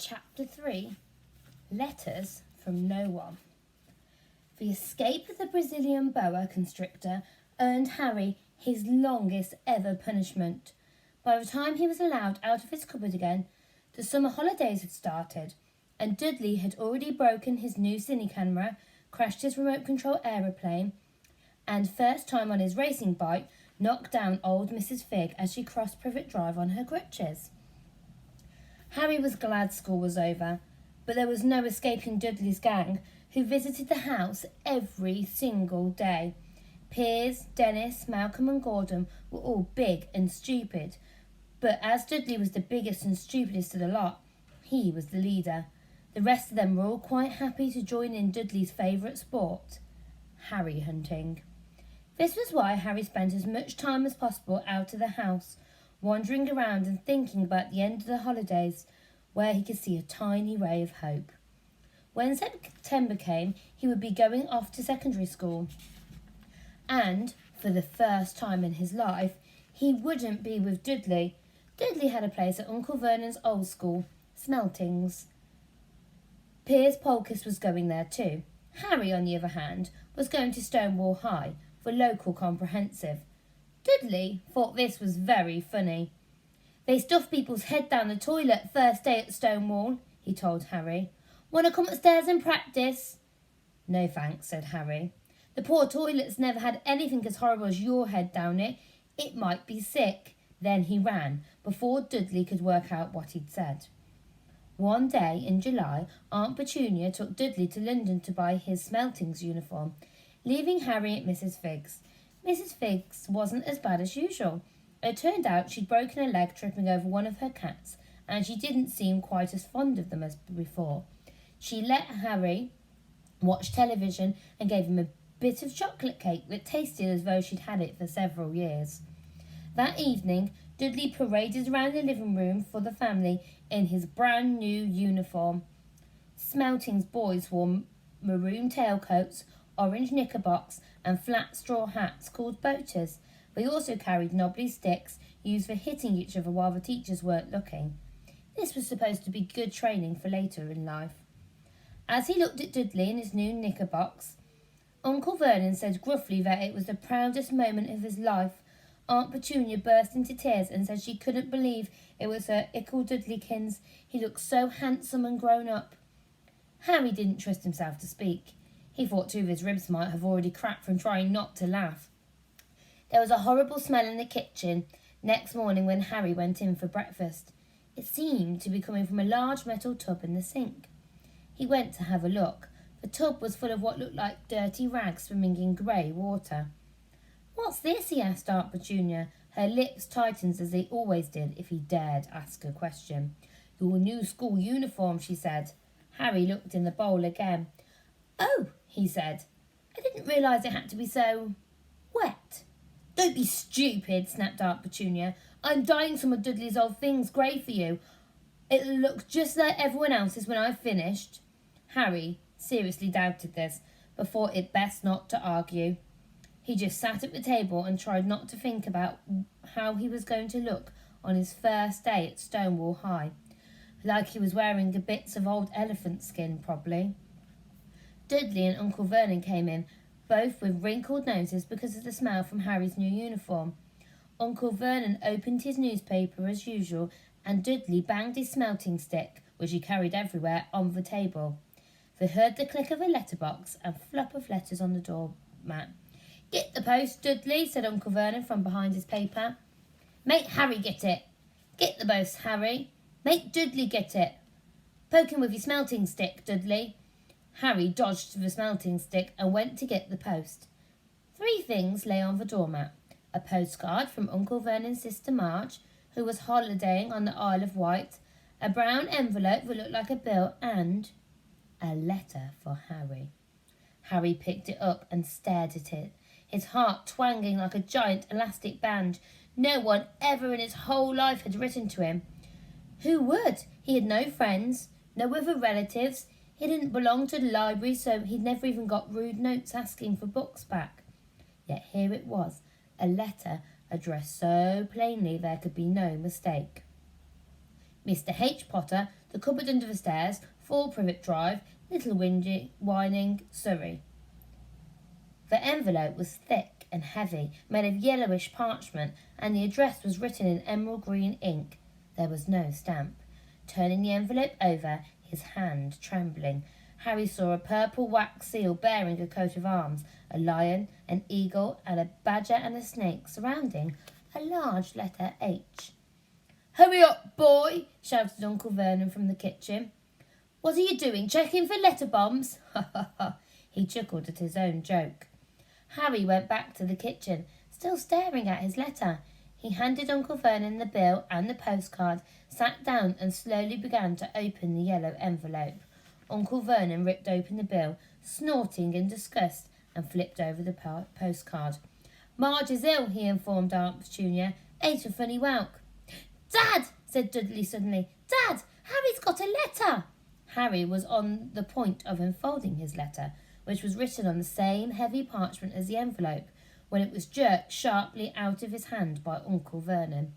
Chapter 3 Letters from No One. The escape of the Brazilian boa constrictor earned Harry his longest ever punishment. By the time he was allowed out of his cupboard again, the summer holidays had started, and Dudley had already broken his new cine camera, crashed his remote control aeroplane, and first time on his racing bike, knocked down old Mrs. Figg as she crossed Privet Drive on her crutches. Harry was glad school was over, but there was no escaping Dudley's gang, who visited the house every single day. Piers, Dennis, Malcolm and Gordon were all big and stupid, but as Dudley was the biggest and stupidest of the lot, he was the leader. The rest of them were all quite happy to join in Dudley's favourite sport, Harry hunting. This was why Harry spent as much time as possible out of the house, wandering around and thinking about the end of the holidays, where he could see a tiny ray of hope. When September came, he would be going off to secondary school. And, for the first time in his life, he wouldn't be with Dudley. Dudley had a place at Uncle Vernon's old school, Smeltings. Piers Polkiss was going there too. Harry, on the other hand, was going to Stonewall High for local comprehensive. Dudley thought this was very funny. "They stuff people's head down the toilet first day at Stonewall," he told Harry. "Want to come upstairs and practice?" "No thanks," said Harry. "The poor toilet's never had anything as horrible as your head down it. It might be sick." Then he ran, before Dudley could work out what he'd said. One day in July, Aunt Petunia took Dudley to London to buy his Smeltings uniform, leaving Harry at Mrs. Figg's. Mrs. Figg's wasn't as bad as usual. It turned out she'd broken a leg tripping over one of her cats, and she didn't seem quite as fond of them as before. She let Harry watch television and gave him a bit of chocolate cake that tasted as though she'd had it for several years. That evening, Dudley paraded around the living room for the family in his brand new uniform. Smelting's boys wore maroon tailcoats, orange knickerbockers and flat straw hats called boaters. They also carried knobbly sticks used for hitting each other while the teachers weren't looking. This was supposed to be good training for later in life. As he looked at Dudley in his new knickerbockers, Uncle Vernon said gruffly that it was the proudest moment of his life. Aunt Petunia burst into tears and said she couldn't believe it was her ickle Dudleykins. He looked so handsome and grown up. Harry didn't trust himself to speak. He thought two of his ribs might have already cracked from trying not to laugh. There was a horrible smell in the kitchen next morning when Harry went in for breakfast. It seemed to be coming from a large metal tub in the sink. He went to have a look. The tub was full of what looked like dirty rags swimming in grey water. "What's this?" he asked Aunt Petunia. Her lips tightened as they always did if he dared ask a question. "Your new school uniform," she said. Harry looked in the bowl again. "Oh," he said. "I didn't realise it had to be so wet." "Don't be stupid," snapped Aunt Petunia. "I'm dyeing some of Dudley's old things grey for you. It'll look just like everyone else's when I've finished." Harry seriously doubted this, but thought it best not to argue. He just sat at the table and tried not to think about how he was going to look on his first day at Stonewall High. Like he was wearing the bits of old elephant skin, probably. Dudley and Uncle Vernon came in, both with wrinkled noses because of the smell from Harry's new uniform. Uncle Vernon opened his newspaper as usual, and Dudley banged his smelting stick, which he carried everywhere, on the table. They heard the click of a letterbox and flop of letters on the doormat. "Get the post, Dudley," said Uncle Vernon from behind his paper. "Make Harry get it." "Get the post, Harry." "Make Dudley get it." "Poke him with your smelting stick, Dudley." Harry dodged the smelting stick and went to get the post. 3 things lay on the doormat. A postcard from Uncle Vernon's sister Marge, who was holidaying on the Isle of Wight, a brown envelope that looked like a bill, and a letter for Harry. Harry picked it up and stared at it, his heart twanging like a giant elastic band. No one ever in his whole life had written to him. Who would? He had no friends, no other relatives. He didn't belong to the library, so he'd never even got rude notes asking for books back. Yet here it was, a letter addressed so plainly there could be no mistake. Mr. H. Potter, The Cupboard Under the Stairs, 4 Privet Drive, Little Whining, Surrey. The envelope was thick and heavy, made of yellowish parchment, and the address was written in emerald green ink. There was no stamp. Turning the envelope over, his hand trembling, Harry saw a purple wax seal bearing a coat of arms, a lion, an eagle, and a badger and a snake surrounding a large letter H. "Hurry up, boy!" shouted Uncle Vernon from the kitchen. "What are you doing, checking for letter bombs?" Ha ha ha! He chuckled at his own joke. Harry went back to the kitchen, still staring at his letter. He handed Uncle Vernon the bill and the postcard, sat down and slowly began to open the yellow envelope. Uncle Vernon ripped open the bill, snorting in disgust, and flipped over the postcard. "Marge is ill," he informed Aunt Petunia. "Ate a funny whelk." "Dad!" said Dudley suddenly. "Dad! Harry's got a letter!" Harry was on the point of unfolding his letter, which was written on the same heavy parchment as the envelope, when it was jerked sharply out of his hand by Uncle Vernon.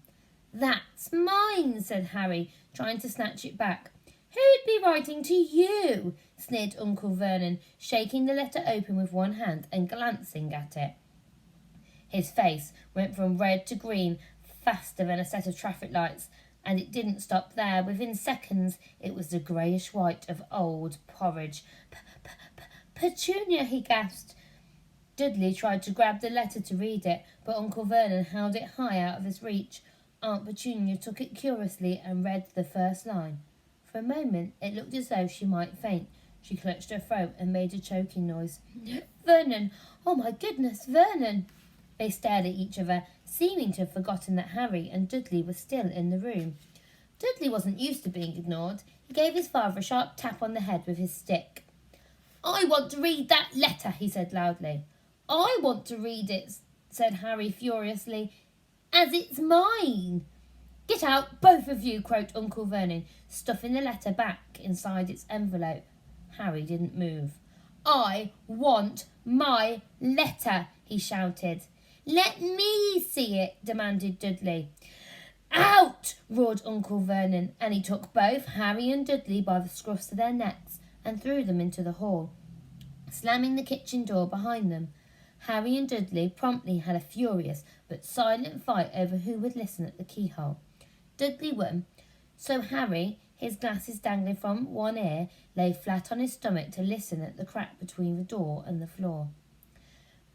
"That's mine," said Harry, trying to snatch it back. "Who'd be writing to you?" sneered Uncle Vernon, shaking the letter open with one hand and glancing at it. His face went from red to green faster than a set of traffic lights, and it didn't stop there. Within seconds, it was the greyish-white of old porridge. "Petunia," he gasped. Dudley tried to grab the letter to read it, but Uncle Vernon held it high out of his reach. Aunt Petunia took it curiously and read the first line. For a moment, it looked as though she might faint. She clutched her throat and made a choking noise. "Vernon! Oh, my goodness, Vernon!" They stared at each other, seeming to have forgotten that Harry and Dudley were still in the room. Dudley wasn't used to being ignored. He gave his father a sharp tap on the head with his stick. "I want to read that letter," he said loudly. "I want to read it," said Harry furiously, "as it's mine." "Get out, both of you," croaked Uncle Vernon, stuffing the letter back inside its envelope. Harry didn't move. "I want my letter," he shouted. "Let me see it," demanded Dudley. "Out!" roared Uncle Vernon, and he took both Harry and Dudley by the scruffs of their necks and threw them into the hall, slamming the kitchen door behind them. Harry and Dudley promptly had a furious but silent fight over who would listen at the keyhole. Dudley won, so Harry, his glasses dangling from one ear, lay flat on his stomach to listen at the crack between the door and the floor.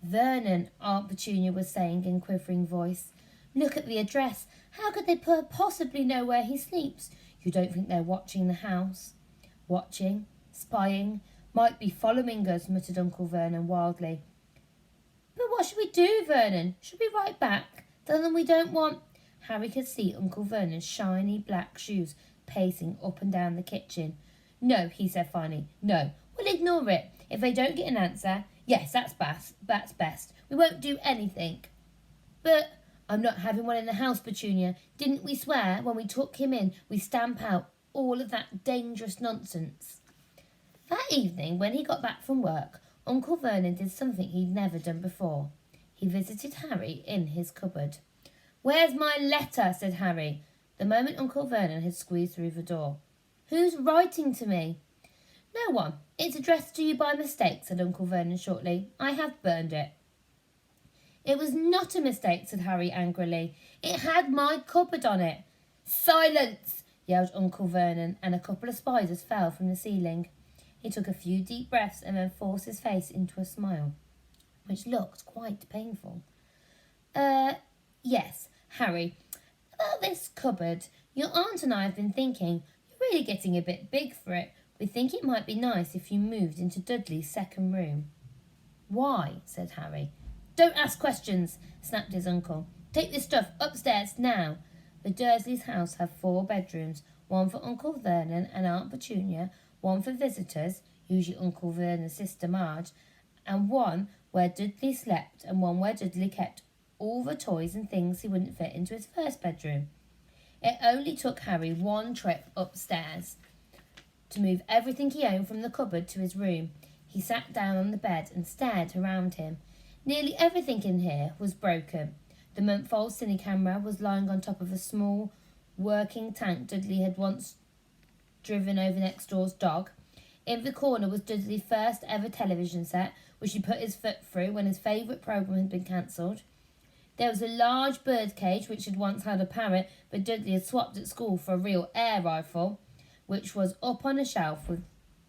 "Vernon," Aunt Petunia was saying in quivering voice, "look at the address. How could they possibly know where he sleeps? You don't think they're watching the house?" "Watching, spying, might be following us," muttered Uncle Vernon wildly. "But what should we do, Vernon? Should we write back? Tell them we don't want—" Harry could see Uncle Vernon's shiny black shoes pacing up and down the kitchen. "No," he said finally. "No, we'll ignore it. If they don't get an answer, yes, that's best. We won't do anything." "But—" "I'm not having one in the house, Petunia. Didn't we swear when we took him in we'd stamp out all of that dangerous nonsense?" That evening, when he got back from work, Uncle Vernon did something he'd never done before. He visited Harry in his cupboard. "Where's my letter?" said Harry, the moment Uncle Vernon had squeezed through the door. "Who's writing to me?" "No one. It's addressed to you by mistake," said Uncle Vernon shortly. "I have burned it." "It was not a mistake," said Harry angrily. "It had my cupboard on it." "Silence!" yelled Uncle Vernon, and a couple of spiders fell from the ceiling. He took a few deep breaths and then forced his face into a smile, which looked quite painful. Yes, Harry, about this cupboard. Your aunt and I have been thinking you're really getting a bit big for it. We think it might be nice if you moved into Dudley's second room." "Why?" said Harry. "Don't ask questions," snapped his uncle. "Take this stuff upstairs now." The Dursleys' house had 4 bedrooms, one for Uncle Vernon and Aunt Petunia, one for visitors, usually Uncle Vernon's sister Marge, and one where Dudley slept, and one where Dudley kept all the toys and things he wouldn't fit into his first bedroom. It only took Harry one trip upstairs to move everything he owned from the cupboard to his room. He sat down on the bed and stared around him. Nearly everything in here was broken. The month-old cine camera was lying on top of a small working tank Dudley had once driven over next door's dog. In the corner was Dudley's first ever television set, which he put his foot through when his favourite programme had been cancelled. There was a large bird cage which had once had a parrot, but Dudley had swapped at school for a real air rifle, which was up on a shelf with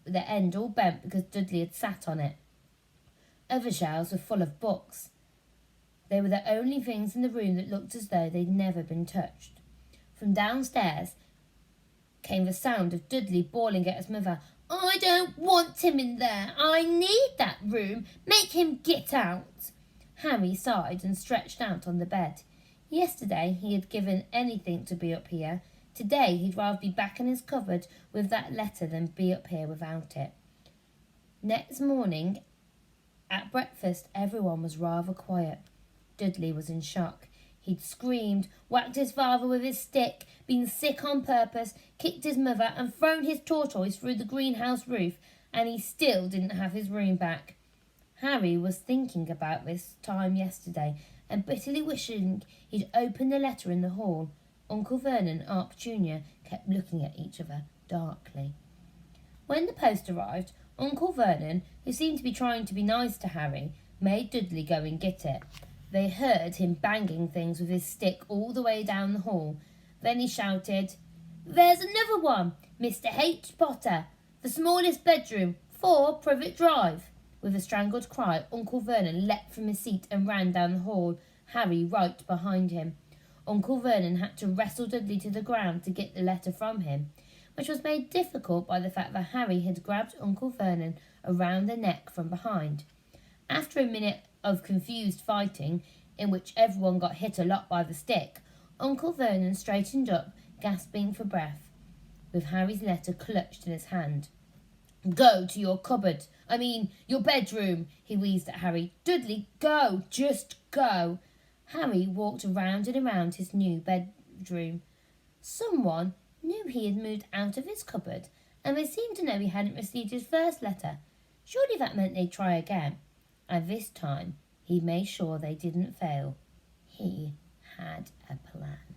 the end all bent because Dudley had sat on it. Other shelves were full of books. They were the only things in the room that looked as though they'd never been touched. From downstairs came the sound of Dudley bawling at his mother. "I don't want him in there. I need that room. Make him get out." Harry sighed and stretched out on the bed. Yesterday he had given anything to be up here. Today he'd rather be back in his cupboard with that letter than be up here without it. Next morning, at breakfast, everyone was rather quiet. Dudley was in shock. He'd screamed, whacked his father with his stick, been sick on purpose, kicked his mother and thrown his tortoise through the greenhouse roof, and he still didn't have his room back. Harry was thinking about this time yesterday and bitterly wishing he'd opened the letter in the hall. Uncle Vernon and Aunt Petunia kept looking at each other darkly. When the post arrived, Uncle Vernon, who seemed to be trying to be nice to Harry, made Dudley go and get it. They heard him banging things with his stick all the way down the hall. Then he shouted, "There's another one! Mr. H. Potter! The smallest bedroom, 4 Privet Drive!" With a strangled cry, Uncle Vernon leapt from his seat and ran down the hall, Harry right behind him. Uncle Vernon had to wrestle Dudley to the ground to get the letter from him, which was made difficult by the fact that Harry had grabbed Uncle Vernon around the neck from behind. After a minute of confused fighting, in which everyone got hit a lot by the stick, Uncle Vernon straightened up, gasping for breath, with Harry's letter clutched in his hand. "Go to your cupboard. Your bedroom," he wheezed at Harry. "Dudley, go. Just go." Harry walked around and around his new bedroom. Someone knew he had moved out of his cupboard, and they seemed to know he hadn't received his first letter. Surely that meant they'd try again. And this time he made sure they didn't fail. He had a plan.